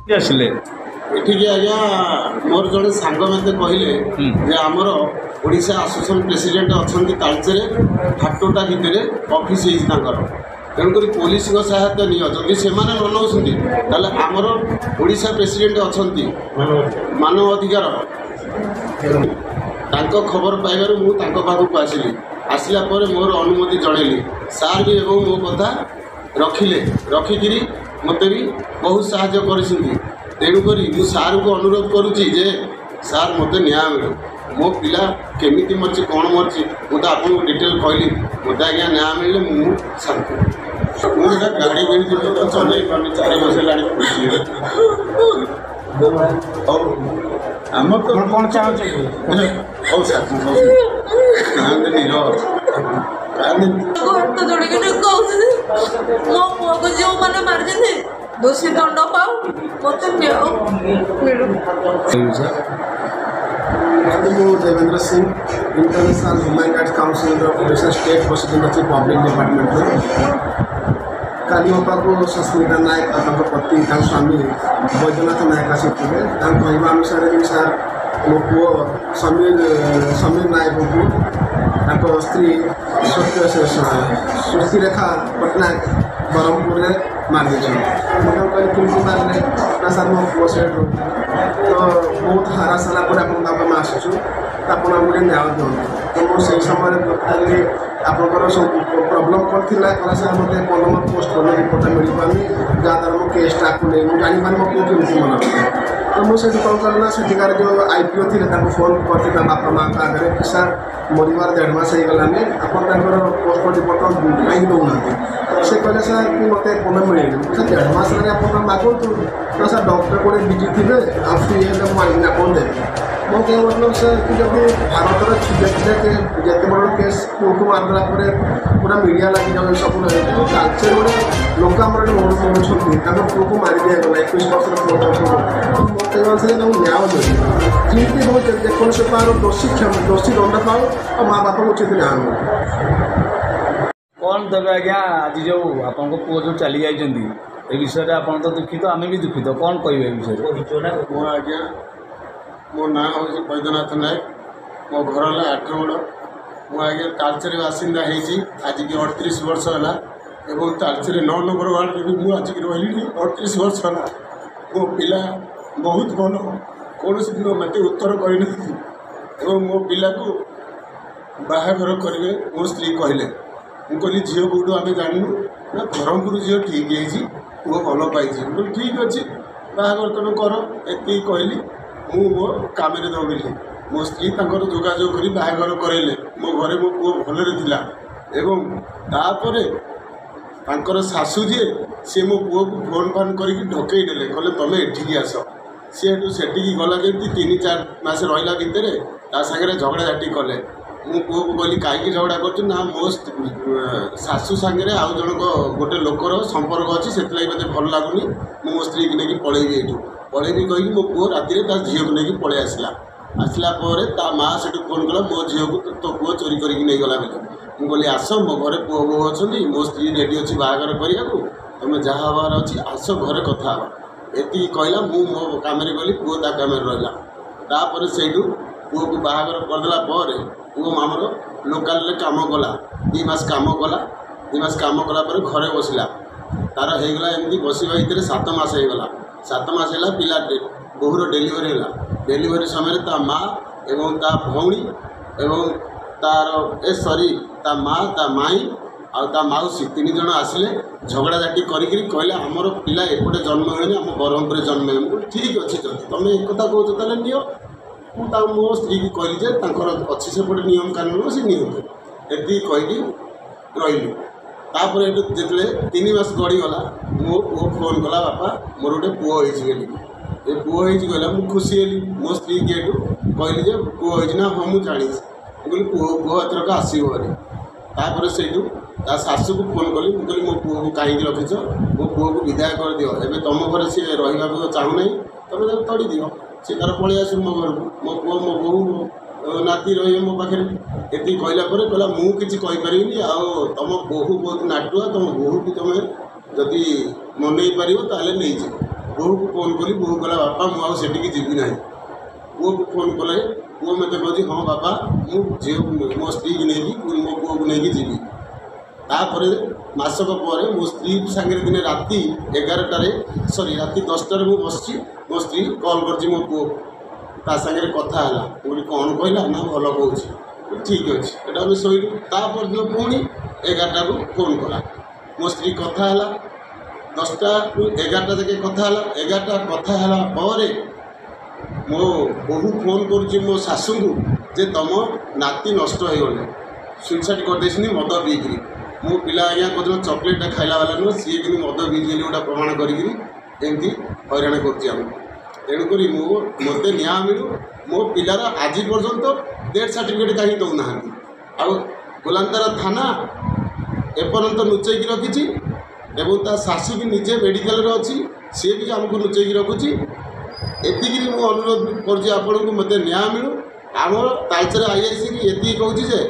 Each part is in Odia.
ଆସିଲେ ଏଠିକି ଆଜ୍ଞା ମୋର ଜଣେ ସାଙ୍ଗ ମୋତେ କହିଲେ ଯେ ଆମର ଓଡ଼ିଶା ଆସୋସିଏସନ୍ ପ୍ରେସିଡେଣ୍ଟ ଅଛନ୍ତି ତାଳଚେରରେ ହାଟୋଟା ଭିତରେ ଅଫିସ୍ ହେଇଛି ତାଙ୍କର। ତେଣୁକରି ପୋଲିସଙ୍କ ସହାୟତା ନିଅ, ଯଦି ସେମାନେ ନ ନେଉଛନ୍ତି ତାହେଲେ ଆମର ଓଡ଼ିଶା ପ୍ରେସିଡେଣ୍ଟ ଅଛନ୍ତି ମାନବ ଅଧିକାର, ତାଙ୍କ ଖବର ପାଇବାରୁ ମୁଁ ତାଙ୍କ ପାଖକୁ ଆସିଲି। ଆସିଲା ପରେ ମୋର ଅନୁମତି ଜଣେଇଲି, ସାର୍ ବି ଏବଂ ମୋ କଥା ରଖିକିରି ମୋତେ ବି ବହୁତ ସାହାଯ୍ୟ କରିଛନ୍ତି। ତେଣୁକରି ମୁଁ ସାର୍ଙ୍କୁ ଅନୁରୋଧ କରୁଛି ଯେ ସାର୍ ମୋତେ ନ୍ୟାୟ ମିଳୁ। ମୋ ପିଲା କେମିତି ମରିଛି କ'ଣ ମରିଛି ମୁଁ ତ ଆପଣଙ୍କୁ ଡିଟେଲ୍ କହିଲି, ମୋତେ ଆଜ୍ଞା ନ୍ୟାୟ ମିଳିଲେ ମୁଁ ଶାନ୍ତି। ମୁଁ ଏଇଟା ଗାଡ଼ି କିଣିଥିଲି ତ ଚଲେଇ ପାରୁନି, 4 ମାସ ହେଲାଣି। ହଉ ଆମର ତ କ'ଣ ଚାହୁଁଛ? ହଉ ସାର୍ କାନ୍ଦନି ହାତ ଯୋଡ଼ିକି କହୁଥିଲି ମୋ ପୁଅକୁ ଯେଉଁମାନେ ମାରିଛନ୍ତି ଦୋଷୀ ଦଣ୍ଡ ପାଉ, ମୋତେ ନ୍ୟାୟ ମିଳୁ। ମୁଁ Devendra Singh, international human rights କାଉନସିଲର ଓଡ଼ିଶା ଷ୍ଟେଟ୍ ପ୍ରେସିଡେଣ୍ଟ ଅଛି ପବ୍ଲିକ୍ ଡିପାର୍ଟମେଣ୍ଟରେ। କାଲି ମୋ ପାଖକୁ ସସ୍ମିତା ନାୟକ ଆଉ ତାଙ୍କ ପତି ତାଙ୍କ ସ୍ୱାମୀ ବୈଦ୍ୟନାଥ ନାୟକ ଆସିଥିଲେ। ତାଙ୍କ କହିବା ଅନୁସାରେ ବି ସାର୍ ମୋ ପୁଅ ସମୀର ନାୟକଙ୍କୁ ତାଙ୍କ ସ୍ତ୍ରୀ ସୃଷ୍ଟିରେଖା ପଟ୍ଟନାୟକ ବ୍ରହ୍ମପୁରରେ ମାରିଦେଇଛନ୍ତି। ମୁଁ ତାଙ୍କୁ କହିଲି କେମିତି ମାରିଲେ? ନା ସାର୍ ମୋ ପୁଅ ସେଇଠୁ ତ ବହୁତ ହାରାସ ହେଲା ପରେ ଆପଣଙ୍କ ଆମେ ଆସୁଛୁ, ତ ଆପଣ ଆମକୁ ଟିକେ ନ୍ୟାୟ ଦିଅନ୍ତୁ। ତ ମୁଁ ସେଇ ସମୟରେ ପଚାରିଲି ଆପଣଙ୍କର ସବୁ ପ୍ରୋବ୍ଲେମ୍ କ'ଣ ଥିଲା? କହିଲା ସାର୍ ମୋତେ 15 ପୋଷ୍ଟ କଲେ ରିପୋର୍ଟଟା ମିଳିପାରୁନି, ଯାହାଦ୍ୱାରା ମୁଁ କେସ୍ଟାକୁ ନେଇ ମୁଁ ଜାଣିପାରୁନି ମୋ ପୁଅ କେମିତି ମନା କଲେ। ତ ମୁଁ ସେଠି କ'ଣ କଲି ନା ସେଠିକାର ଯେଉଁ IPO ଥିଲେ ତାଙ୍କୁ ଫୋନ୍ କରିଥିଲି ତା ବାପା ମାଆଙ୍କ ଆଗରେ କି ସାର୍ ମରିବାର 1.5 ମାସ ହେଇଗଲାନି, ଆପଣ ତାଙ୍କର ପୋଷ୍ଟ ରିପୋର୍ଟ କାହିଁକି ଦେଉନାହାନ୍ତି? ସେ କହିଲେ ସାର୍ କି ମୋତେ ପୋନ ମିଳେନି। ସାର୍ 1.5 ମାସ ହେଲାଣି ଆପଣ ମାଗନ୍ତୁ, ନା ସାର୍ ଡକ୍ଟର ଗୋଟେ ବିଜି ଥିବେ ଆଉ ଫ୍ରି ହେଲେ ମୁଁ ଆଣିକିନା ଆପଣ ଦେବି। ମୋ କହିବା ମତଲବ ସାର୍ କି ଯଦି ଭାରତର ଯେତେ ବଡ଼ କେସ୍ ପୁଅକୁ ମାରିଦେଲା ପରେ ପୁରା ମିଡ଼ିଆ ଲାଗିଯାଉଛି ସବୁ ରହିଛି, କିନ୍ତୁ ତାଳଚେର ଗୋଟେ ଲୋକ ଆମର ମରୁଛନ୍ତି, ତାଙ୍କ ପୁଅକୁ ମାରି ଦିଆଗଲା 21 ବର୍ଷର ପୁଅ। ମୋ କହିବା ଅନୁସାରେ ତାଙ୍କୁ ନ୍ୟାୟ ଦେବି, ଯେମିତି ହେଉଛି ଯେକୌଣସି ପ୍ରକାର ଦୋଷୀ ଦଣ୍ଡ ପାଉ ଆଉ ମା ବାପାକୁ ଉଚିତ ନ୍ୟାୟ ମିଳୁ। କ'ଣ ଦେବେ ଆଜ୍ଞା? ଆଜି ଯେଉଁ ଆପଣଙ୍କ ପୁଅ ଯେଉଁ ଚାଲି ଯାଇଛନ୍ତି ଏ ବିଷୟରେ ଆପଣ ତ ଦୁଃଖିତ, ଆମେ ବି ଦୁଃଖିତ, କ'ଣ କହିବେ ଏ ବିଷୟରେ? ମୁଁ ଆଜ୍ଞା ମୋ ନାଁ ହେଉଛି ବୈଦ୍ୟନାଥ ନାୟକ, ମୋ ଘର ହେଲା 8ଗଡ଼। ମୁଁ ଆଜ୍ଞା ତାଳଚେର ବାସିନ୍ଦା ହେଇଛି ଆଜିକି 38 ବର୍ଷ ହେଲା ଏବଂ ତାଳଚେର 9 ନମ୍ବର ୱାର୍ଡ଼ରେ ବି ମୁଁ ଆଜିକି ରହିଲିଣି 38 ବର୍ଷ ହେଲା। ମୋ ପିଲା ବହୁତ ଭଲ, କୌଣସି ଦିନ ମୋତେ ଉତ୍ତର କରିନାହାନ୍ତି ଏବଂ ମୋ ପିଲାକୁ ବାହାଘର କରିବେ ମୋ ସ୍ତ୍ରୀ କହିଲେ। ମୁଁ କହିଲି ଝିଅ କେଉଁଠୁ ଆମେ ଜାଣିନୁ, ନା ବ୍ରହ୍ମପୁର ଝିଅ ଠିକ୍ ହେଇଛି, ପୁଅ ଭଲ ପାଇଛି। ମୁଁ କହିଲି ଠିକ୍ ଅଛି ବାହାଘର ତମେ କର, ଏତିକି କହିଲି। ମୁଁ ମୋ କାମରେ ଦବିଲି। ମୋ ସ୍ତ୍ରୀ ତାଙ୍କର ଯୋଗାଯୋଗ କରି ବାହାଘର କରାଇଲେ। ମୋ ଘରେ ମୋ ପୁଅ ଭଲରେ ଥିଲା ଏବଂ ତାପରେ ତାଙ୍କର ଶାଶୁ ଯିଏ ସିଏ ମୋ ପୁଅକୁ ଫୋନ୍ କରିକି ଢକେଇ ନେଲେ, କହିଲେ ତମେ ଏଠିକି ଆସ। ସିଏ ସେଠିକି ଗଲା ଯେମିତି 3-4 ମାସ ରହିଲା ଭିତରେ ତା ସାଙ୍ଗରେ ଝଗଡ଼ାଝାଟି କଲେ। ମୁଁ ପୁଅକୁ କହିଲି କାହିଁକି ଝଗଡ଼ା କରୁଛୁ? ନା ମୋ ଶାଶୁ ସାଙ୍ଗରେ ଆଉ ଜଣଙ୍କ ଗୋଟେ ଲୋକର ସମ୍ପର୍କ ଅଛି, ସେଥିଲାଗି ମୋତେ ଭଲ ଲାଗୁନି, ମୁଁ ମୋ ସ୍ତ୍ରୀକି ନେଇକି ପଳେଇବି ଏଇଠୁ। ପଳେଇବି କହିକି ମୋ ପୁଅ ରାତିରେ ତା ଝିଅକୁ ନେଇକି ପଳେଇ ଆସିଲା। ଆସିଲା ପରେ ତା ମାଆ ସେଠୁ ଫୋନ୍ କଲା ମୋ ଝିଅକୁ ତୋ ପୁଅ ଚୋରି କରିକି ନେଇଗଲା ବୋଲି। ମୁଁ କହିଲି ଆସ, ମୋ ଘରେ ପୁଅ ବୋହୂ ଅଛନ୍ତି, ମୋ ସ୍ତ୍ରୀ ରେଡ଼ି ଅଛି ବାହାଘର କରିବାକୁ, ତୁମେ ଯାହା ହେବାର ଅଛି ଆସ ଘରେ କଥା ହେବା। ଏତିକି କହିଲା। ମୁଁ ମୋ କାମରେ ଗଲି, ପୁଅ ତା କାମରେ ରହିଲା। ତାପରେ ସେଇଠୁ ପୁଅକୁ ବାହାଘର କରିଦେଲା ପରେ ପୁଅ ଆମର ଲୋକାଲ୍ରେ କାମ କଲା, 2 ମାସ କାମ କଲା। 2 ମାସ କାମ କଲା ପରେ ଘରେ ବସିଲା। ତାର ହେଇଗଲା ଏମିତି ବସିବା ଭିତରେ 7 ମାସ ହେଇଗଲା। 7 ମାସ ହେଲା ପିଲା ବୋହୂର ଡେଲିଭରି ହେଲା। ଡେଲିଭରି ସମୟରେ ତା ମାଆ ଏବଂ ତା ଭଉଣୀ ଏବଂ ତା ମାଆ, ତା ମାଇଁ ଆଉ ତା ମାଉସୀ 3 ଜଣ ଆସିଲେ। ଝଗଡ଼ାଝାଟି କରିକିରି କହିଲେ ଆମର ପିଲା ଏପଟେ ଜନ୍ମ ହେଇନି, ଆମ ବ୍ରହ୍ମପୁରରେ ଜନ୍ମ ହେଇନି। ଠିକ୍ ଅଛି, ଯଦି ତମେ ଏକଥା କହୁଛ ତାହେଲେ ନିଅ। ମୁଁ ମୋ ସ୍ତ୍ରୀକି କହିଲି ଯେ ତାଙ୍କର ଅଛି ସେପଟେ ନିୟମ କାନୁନ, ସେ ନିଅନ୍ତୁ। ଏତିକି କହିକି ରହିଲି। ତାପରେ ଏଠୁ ଯେତେବେଳେ 3 ମାସ ଗଡ଼ିଗଲା ମୋ ପୁଅ ଫୋନ୍ କଲା, ବାପା ମୋର ଗୋଟେ ପୁଅ ହେଇଛି ବୋଲି। ଏ ପୁଅ ହେଇଛି କହିଲା, ମୁଁ ଖୁସି ହେଲି। ମୋ ସ୍ତ୍ରୀକି ଏଠୁ କହିଲି ଯେ ପୁଅ ହେଇଛି ନା? ହଁ ମୁଁ ଜାଣିଛି। ମୁଁ କହିଲି ପୁଅ ଏଥରକ ଆସିବ ବୋଲି। ତାପରେ ସେଇଠୁ ତା ଶାଶୁକୁ ଫୋନ୍ କଲି। ମୁଁ କହିଲି ମୋ ପୁଅକୁ କାହିଁକି ରଖିଛ? ମୋ ପୁଅକୁ ବିଦାୟ କରିଦିଅ, ଏବେ ତୁମ ଘରେ ସିଏ ରହିବାକୁ ଚାହୁଁନାହିଁ, ତୁମେ ତାକୁ ତଡ଼ିଦିଅ, ସେ ତାର ପଳେଇ ଆସିବ ମୋ ଘରକୁ। ମୋ ପୁଅ ମୋ ବୋହୂ ନାତି ରହିବେ ମୋ ପାଖରେ। ଏତିକି କହିଲା ପରେ କହିଲା ମୁଁ କିଛି କହିପାରିବିନି, ଆଉ ତୁମ ବୋହୂ ବହୁତ ନାଟୁଆ, ତୁମ ବୋହୂକୁ ତୁମେ ଯଦି ମନେଇ ପାରିବ ତାହେଲେ ନେଇଯିବ। बोहू को फोन कली बोहू कहला बापा मुझे सेठी जीवी ना पुओ को फोन कले पुओ मत कहे हाँ बापा मुझे मो स्त्री की नहीं मो पुओ को लेकिन जीवी तापर मासक पर मो स्त्री सांगे दिन राति 11टार सॉरी राति 10टार मुझे बस मो स्त्री कॉल कर मो पुओ ता सांगे कथा है बोली कौन कहला ना भल कह ठीक अच्छे एटा आम शोलू तापर दिन पुणी 11टा को फोन कला मो स्त्री कथा है 10टा रू 11टा जाके कथा है 11टा कथा है पर मो बहु फोन कर मो शाशु को जे तुम नाती नष्ट हो गले सुइसाइड करदे मद पीकरी मो पिला आज्ञा कद चॉकलेटा खाइला वाला नुह सी कि मद पीकि गोटा प्रमाण करमती हईराण कर तेणुक मत न्याय मिलू मो पिलार आज पर्यंत डेथ सर्टिफिकेट कहीं दौना आउ गोलांतार थाना एपर्यंत लुचैकी रखी एवं ता शाशु भी निजे मेडिकल अच्छी सी भी आमको लुचैकी रखुची एतिक अनुरोध कर मत न्याय मिलू आम तालचेर आईआईसी की ये कहूँ जे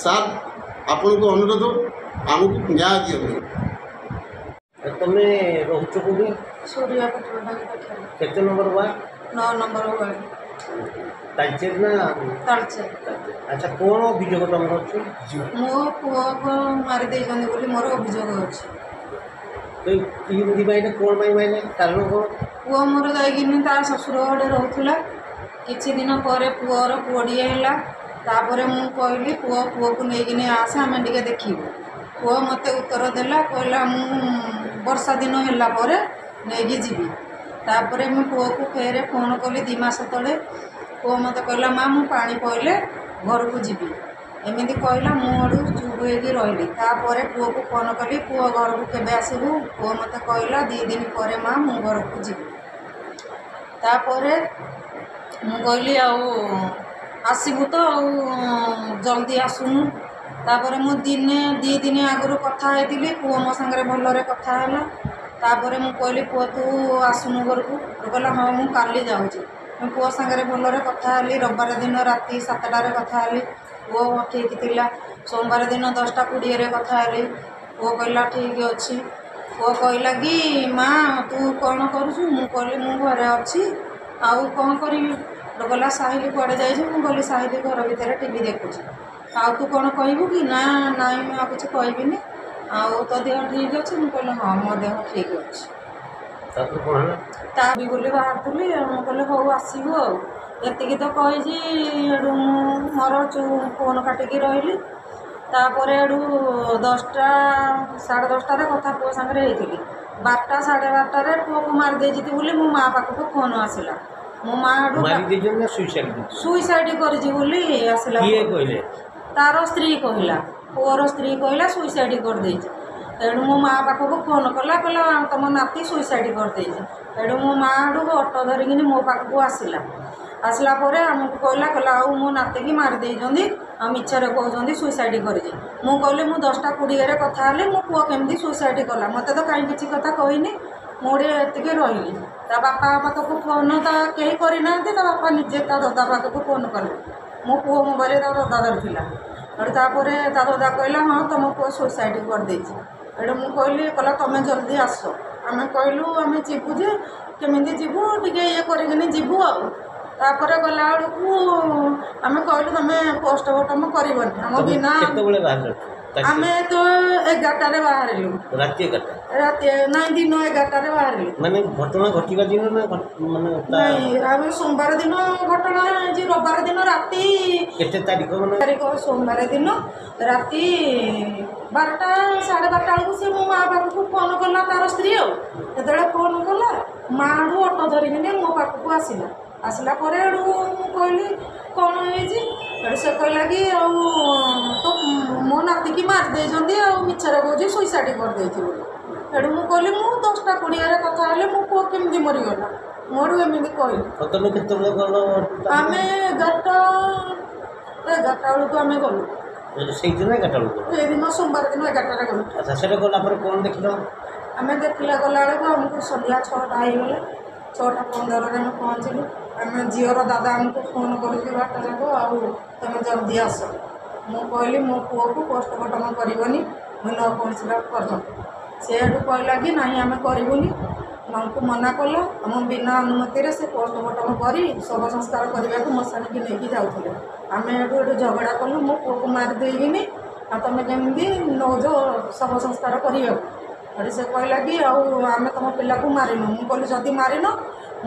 सार आपण को अनुरोध आमको न्याय दिखाई तुम रोच कौटी सूर्या पेट्रोल टंकी पाखे केते number ward 9 number ward Talcher ना तालचेर। अच्छा कौन अभियोग तुम अच्छे मो पुओ को मारी देइछन्ति बोली मोर अभियोग अछि कौन मारे कारण कौन पुओ मोर जाइकिनि तार ससुर घरे रहउथुला किछि दिन पर पुओर पुओडिए हैला तापर मु कहली पुओ पुओ को लेकिन आसे आम टे देखू पुओ मत उत्तर देला कहला मु वर्षा दिन हैला पर नहीं जीवी तापर मु पुओ को फेरे फोन कली 2 मास तले पुओ मत कहला माँ मु पानी पइले घर को जीवी एमती कहला मुझे चुप हो रही तापर पुओ को फोन कली पुओ घर को केबे आसबू पुओ मत कहला 2 दिन पर माँ मु घर को जीवी तापर मु कहली आसबू तो जल्दी आसुनु तापर मु दिने 2 दिन आगु कथा होती पुओ मो सांगे भलरे कथा है तापर मु कहली पुओ तू आसुनु घर को कहला हाँ मु काली जाऊँगी पुओ सांगे भलरे कथा हली रविवार दिन राति 7टार कथा हली पुओ ठीक थिला सोमवार दिन 10:20 कथा हली पुओ कहला ठीक अच्छी पुओ कहला कि माँ तू कौन करुछु मु कहली मु घरे अच्छी आउ कौन करी कहला साहिल कुआड़े जाइए मुझे कहली साहिल घर भितर टीवी देखुची आउ तू कौन कहबू कि ना नाई मैं कुछ कहबिनी आउ तो देह ठीक अच्छे मुझे कहली हाँ मो देह ठीक अच्छे ता भी बोली बाहर थी मुझे कहले हौ आसबू आती तो कही मोर फोन काटिकी रही तापर 10टा 10:30 कथा पुओ सांगे होती 12टा 12:30 पुओ को मारिदे बोली मो माँ पाखक फोन आसला मो माँ सुइसाइड कर आसला तार स्त्री कहला पुओर स्त्री कहला सुइसाइड कर तेणु मो माँ पाखक फोन कला कहला तुम नाती सुइसाइड कर तेणु मो माँ ऑटो धरिकी मो पाखक आसला आसला आमको कहला कहला आउ मो नाती की मारिदे मिछरे कहते सुइसाइड कर कहली मु 10:20 कथा मो पुओ केमती सुइसाइड कला मत तो कहीं किसी कथा कहनी मुझे एतिके रही ता बापा पाखक फोन तो कहीं करना ता बापा निजे ता दादा पाखक फोन कले मो पुओ मोबाइल ता दादा धरला तापर ता दादा कहला हाँ तुम पुओ सुइसाइड कर मुझे कहली कहला तुम जल्दी आस आम कहलु आम जीवु जे केमी जीवु टे ये कर जीवु आपर गला आम कहलु तुम पोस्टमार्टम करबनी आम बिना आम तो 11टारे बाहर राति नाई दिन 11टारे बाहर माने घटना घटिबा दिन ना नहीं आम सोमवार दिन घटना रविवार दिन राति केते तारीख तारीख सोमवार दिन राति 12टा 12:30 बेलू से मो माँ पाखक फोन कला तार स्त्री जो फोन कला माँ ऑटो धरिकी मो पाखक आसला आसला कहली कौन है से कहला कि तो मो नाती की मारिदे मिछरे कह सुइसाइड कर मुझे कहली मु 10:20 कथा है मो पुओ केमती मरीगला मोर एमती कहली आम 11टा बेलू आम गलु दिन सोमवार दिन 11टारे गलु अच्छा से गला कौन देख आम देखला गला बेलू आमको संध्या 6टा होगला 6:15 आम पहुँचलु आम झीवर दादा आमको फोन कर बाट जाक तुम जल्दी आस मु कहली मो पुओ को पोस्टमार्टम करनी भल पहुँचला पर्यटन से कहला कि ना आम करूनी ଆମକୁ ମନା କଲା ଆମ ବିନା ଅନୁମତିରେ ସେ ପୋଷ୍ଟମର୍ଟମ କରି ଶବ ସଂସ୍କାର କରିବାକୁ ମଶାଣିକି ନେଇକି ଯାଉଥିଲେ। ଆମେ ଏଠୁ ଝଗଡ଼ା କଲୁ, ମୋ ପୁଅକୁ ମାରି ଦେଇକିନି ଆଉ ତୁମେ କେମିତି ନେଉଛ ଶବ ସଂସ୍କାର କରିବାକୁ। ଏଠି ସେ କହିଲା କି ଆଉ ଆମେ ତୁମ ପିଲାକୁ ମାରିନୁ। ମୁଁ କହିଲି ଯଦି ମାରିନ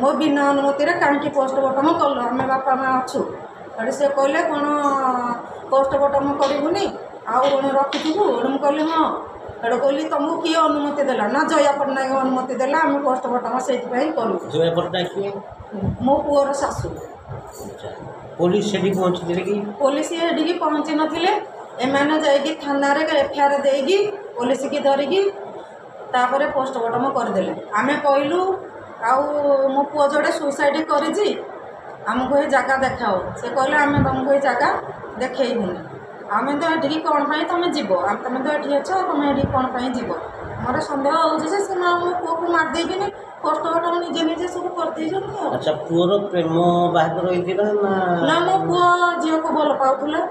ମୋ ବିନା ଅନୁମତିରେ କାହିଁକି ପୋଷ୍ଟମର୍ଟମ କଲ, ଆମେ ବାପା ମାଆ ଅଛୁ। ଏଠି ସେ କହିଲେ କ'ଣ ପୋଷ୍ଟମର୍ଟମ କରିବୁନି ଆଉ କ'ଣ ରଖିଥିବୁ। ଏଠୁ ମୁଁ କହିଲି ହଁ। ଏଠୁ କହିଲି ତୁମକୁ କିଏ ଅନୁମତି ଦେଲା, ନା ଜୟା ପଟ୍ଟନାୟକ ଅନୁମତି ଦେଲା, ଆମେ ପୋଷ୍ଟମର୍ଟମ ସେଇଥିପାଇଁ କଲୁ। ଜୟା ପଟ୍ଟନାୟକ କିଏ? ମୋ ପୁଅର ଶାଶୁ। ପୋଲିସ ସେଠି ପହଞ୍ଚିଥିଲେ କି? ପୋଲିସ ଏଠିକି ପହଞ୍ଚି ନଥିଲେ, ଏମାନେ ଯାଇକି ଥାନାରେ ଏଫଆଇଆର ଦେଇକି ପୋଲିସକି ଧରିକି ତାପରେ ପୋଷ୍ଟମର୍ଟମ କରିଦେଲେ। ଆମେ କହିଲୁ ଆଉ ମୋ ପୁଅ ଯୋଡ଼େ ସୁଇସାଇଡ଼ କରିଛି, ଆମକୁ ଏ ଜାଗା ଦେଖାଅ। ସେ କହିଲେ ଆମେ ତୁମକୁ ଏ ଜାଗା ଦେଖେଇବୁନି। ଆମେ ତ ଏଠିକି କ'ଣ ପାଇଁ ତୁମେ ଯିବ, ତୁମେ ତ ଏଠି ଅଛ, ତୁମେ ଏଠିକି କ'ଣ ପାଇଁ ଯିବ। ମୋର ସନ୍ଦେହ ହେଉଛି ଯେ ସେ ମୋ ପୁଅକୁ ମାରିଦେଇକିନି ପୋଷ୍ଟମର୍ଟମ ନିଜେ ନିଜେ ସବୁ କରିଦେଇଛନ୍ତି ଆଉ। ଆଚ୍ଛା, ପୁଅର ପ୍ରେମ ବାହାଘର ହେଇଥିଲା ନା ମୋ ପୁଅ ଝିଅକୁ ଭଲ ପାଉଥିଲା।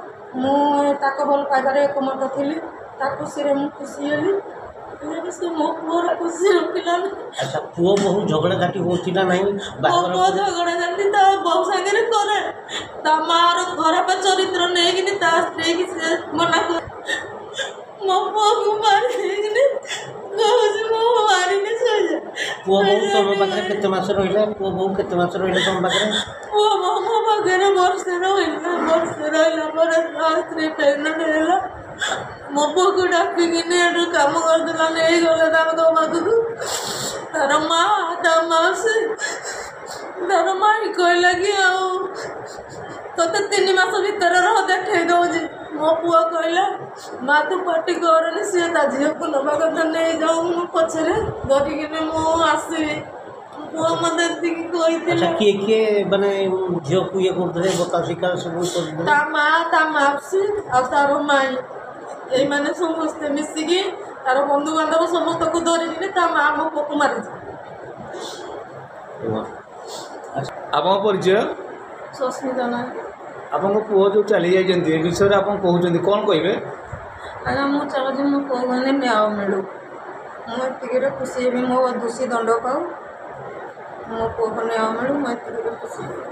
ମୁଁ ତାକୁ ଭଲ ପାଇବାରେ ଏକମତ ଥିଲି। ତା ଖୁସିରେ ମୁଁ ଖୁସି ହେଲି, ସେ ମୋ ପୁଅର ଖୁସି ରଖିଲାନି। ଆଚ୍ଛା, ପୁଅ ବହୁ ଝଗଡ଼ା ଝାଟି ହେଉଛି ନା ନାହିଁ ମୋ ପୁଅ ଝଗଡ଼ା ଝାଟି ତା ବୋଉ ସାଙ୍ଗରେ କରେ। ତା ମାଆର ଖରାପ ଚରିତ୍ର ନେଇକିନି ତା ସ୍ତ୍ରୀକି ସେ ମନା କରେ। ମୋ ପୁଅକୁ ମାରି ଦେଇକିନି କହୁଛି ମୁଁ ମାରିନି ଶୋଇଯା। ପୁଅ ବୋଉ ତମ ପାଖରେ କେତେ ମାସ ରହିଲା? ପୁଅ ବୋଉ କେତେ ମାସ ରହିଲା ତମ ପାଖରେ? ପୁଅ ବୋଉ ମୋ ପାଖରେ ବର୍ଷେ ରହିଲା। ବର୍ଷେ ରହିଲା ପରେ ତା ସ୍ତ୍ରୀ ପ୍ରେଗନେଣ୍ଟ ହେଲା। ମୋ ପୁଅକୁ ଡାକିକିନି ଏଠୁ କାମ କରିଦେଲା, ନେଇଗଲେ ତାଙ୍କ ପାଖକୁ। ତାର ମା ତା ମାଉସୀ ତାର ମାଇ କହିଲା କି ଆଉ ତୋତେ 3 ମାସ ଭିତରେ ରହ ଦେଖେଇ ଦେଉଛି। ମୋ ପୁଅ କହିଲା ମା ତୁ ପାଟି କରନି, ସିଏ ତା ଝିଅକୁ ନେବା କଥା ନେଇଯାଉ, ମୁଁ ପଛରେ ଧରିକିନି ମୁଁ ଆସିବି। ପୁଅ ମୋତେ ଏତିକି କହିଥିଲା। କିଏ କିଏ ମାନେ ଝିଅକୁ ଇଏ କରୁଥିଲେ, ବତା ଶିକାର ସବୁ କରୁଥିଲେ? ତା ମା ତା ମାଉସୀ ଆଉ ତାର ମାଇ, ଏଇମାନେ ସମସ୍ତେ ମିଶିକି ତାର ବନ୍ଧୁବାନ୍ଧବ ସମସ୍ତଙ୍କୁ ଧରିକିନି ତା ମା ମୋ ପୁଅକୁ ମାରିଛି। ଆପଣଙ୍କ ପରିଚୟ? ସସ୍ମିତା ନାୟକ। ଆପଣଙ୍କ ପୁଅ ଯେଉଁ ଚାଲି ଯାଇଛନ୍ତି ଏ ବିଷୟରେ ଆପଣ କହୁଛନ୍ତି, କ'ଣ କହିବେ? ଆଜ୍ଞା ମୁଁ ଚାହୁଁଛି ମୋ ପୁଅ ମାନେ ନ୍ୟାୟ ମିଳୁ। ମୁଁ ଏତିକିରେ ଖୁସି ହେବି, ମୋ ଦୋଷୀ ଦଣ୍ଡ ପାଉ, ମୋ ପୁଅକୁ ନ୍ୟାୟ ମିଳୁ, ମୁଁ ଏତିକିରେ ଖୁସି ହେବି।